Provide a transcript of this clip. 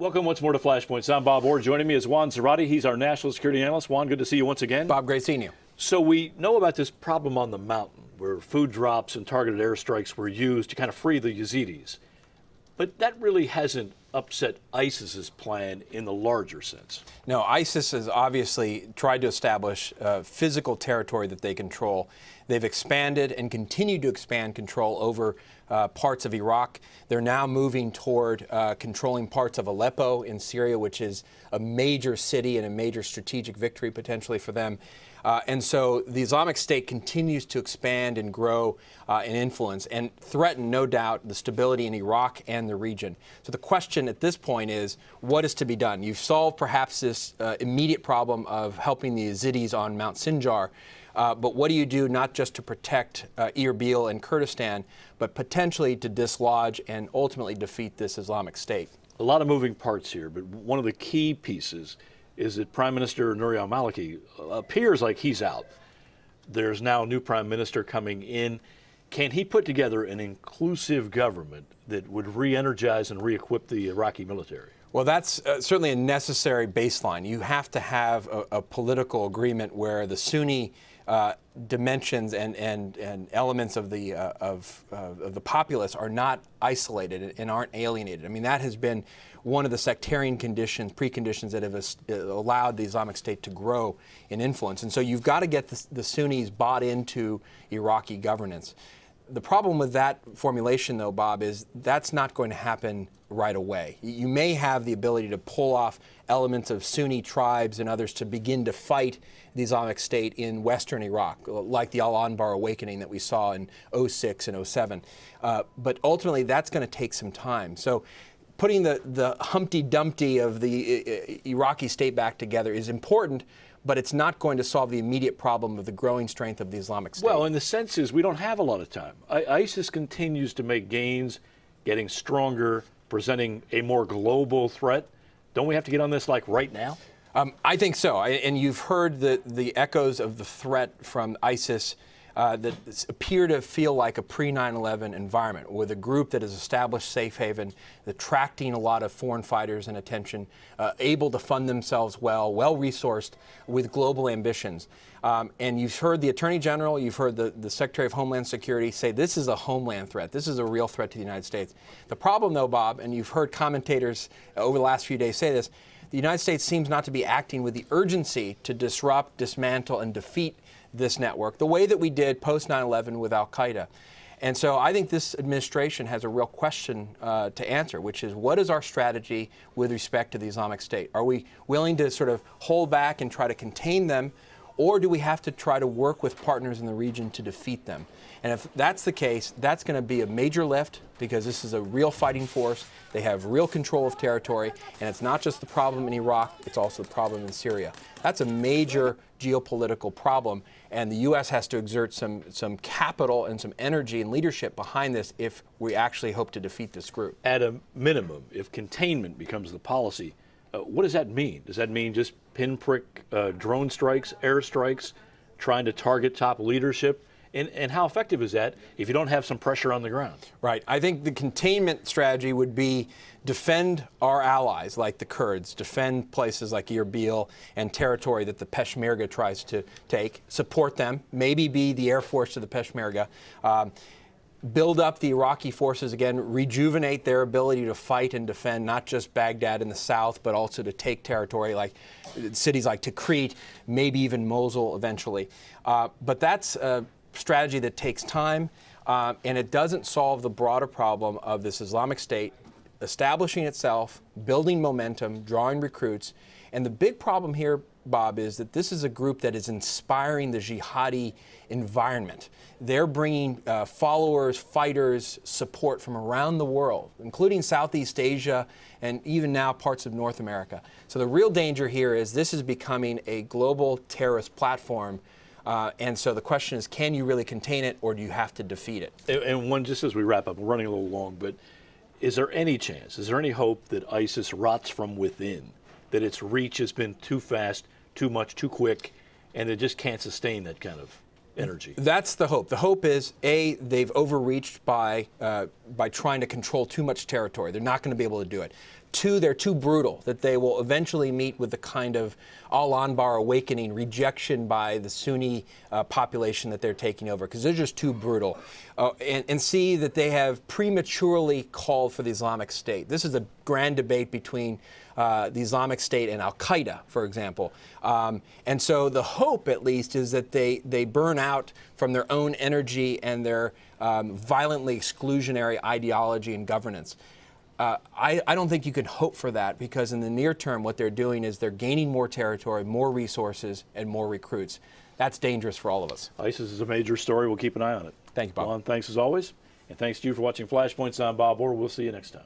Welcome once more to Flashpoints. I'm Bob Orr. Joining me is Juan Zarate. He's our national security analyst. Juan, good to see you once again. Bob, great seeing you. So we know about this problem on the mountain where food drops and targeted airstrikes were used to kind of free the Yazidis. But that really hasn't upset ISIS's plan in the larger sense. No, ISIS has obviously tried to establish physical territory that they control. They've expanded and continue to expand control over parts of Iraq. They're now moving toward controlling parts of Aleppo in Syria, which is a major city and a major strategic victory potentially for them. And so the Islamic State continues to expand and grow in influence and threaten, no doubt, the stability in Iraq and the region. So the question at this point is, what is to be done? You've solved perhaps this immediate problem of helping the Yazidis on Mount Sinjar, but what do you do not just to protect Erbil and Kurdistan, but potentially to dislodge and ultimately defeat this Islamic State? A lot of moving parts here, but one of the key pieces is that Prime Minister Nouri al-Maliki appears like he's out. There's now a new prime minister coming in. Can he put together an inclusive government that would re-energize and re-equip the Iraqi military? Well, that's certainly a necessary baseline. You have to have a political agreement where the Sunni dimensions and elements of the populace are not isolated and aren't alienated. I mean, that has been one of the sectarian preconditions that have allowed the Islamic State to grow in influence. And so you've got to get the Sunnis bought into Iraqi governance. The problem with that formulation, though, Bob, is that's not going to happen right away. You may have the ability to pull off elements of Sunni tribes and others to begin to fight the Islamic State in western Iraq, like the Al-Anbar awakening that we saw in 06 and 07. But ultimately, that's going to take some time. So putting the Humpty Dumpty of the Iraqi state back together is important, but it's not going to solve the immediate problem of the growing strength of the Islamic State. Well, and the sense is we don't have a lot of time. ISIS continues to make gains, getting stronger, presenting a more global threat. Don't we have to get on this like right now? I think so. And you've heard the echoes of the threat from ISIS that appear to feel like a pre-9/11 environment with a group that has established safe haven, attracting a lot of foreign fighters and attention, able to fund themselves well-resourced with global ambitions. And you've heard the Attorney General, you've heard the Secretary of Homeland Security say this is a homeland threat. This is a real threat to the United States. The problem, though, Bob, and you've heard commentators over the last few days say this, the United States seems not to be acting with the urgency to disrupt, dismantle, and defeat this network the way that we did post 9/11 with al-Qaeda. And so I think this administration has a real question to answer, which is what is our strategy with respect to the Islamic State? Are we willing to sort of hold back and try to contain them, or do we have to try to work with partners in the region to defeat them? And if that's the case, that's going to be a major lift because this is a real fighting force. They have real control of territory, and it's not just the problem in Iraq, it's also the problem in Syria. That's a major geopolitical problem, and the U.S. has to exert some capital and some energy and leadership behind this if we actually hope to defeat this group. At a minimum, if containment becomes the policy, what does that mean? Does that mean just pinprick drone strikes, airstrikes, trying to target top leadership? And how effective is that if you don't have some pressure on the ground? Right. I think the containment strategy would be defend our allies like the Kurds, defend places like Erbil and territory that the Peshmerga tries to take, support them, maybe be the air force to the Peshmerga, build up the Iraqi forces again, rejuvenate their ability to fight and defend not just Baghdad in the south, but also to take territory like cities like Tikrit, maybe even Mosul eventually. But that's a strategy that takes time, and it doesn't solve the broader problem of this Islamic State establishing itself, building momentum, drawing recruits. And the big problem here, Bob, is that this is a group that is inspiring the jihadi environment. They're bringing followers, fighters, support from around the world, including Southeast Asia and even now parts of North America. So the real danger here is this is becoming a global terrorist platform. And so the question is, can you really contain it, or do you have to defeat it? And one, just as we wrap up, we're running a little long, but is there any chance, is there any hope that ISIS rots from within, that its reach has been too fast, too much, too quick, and it just can't sustain that kind of energy. That's the hope. The hope is, A, they've overreached by trying to control too much territory. They're not going to be able to do it. Two, they're too brutal, that they will eventually meet with the kind of al-Anbar awakening, rejection by the Sunni population that they're taking over, because they're just too brutal. And C, that they have prematurely called for the Islamic State. This is a grand debate between the Islamic State and al-Qaeda, for example. And so the hope, at least, is that they burn out from their own energy and their violently exclusionary ideology and governance. I don't think you can hope for that, because in the near term what they're doing is they're gaining more territory, more resources, and more recruits. That's dangerous for all of us. ISIS is a major story. We'll keep an eye on it. Thank you, Bob. Juan, thanks as always. And thanks to you for watching Flashpoints. I'm Bob Orr. We'll see you next time.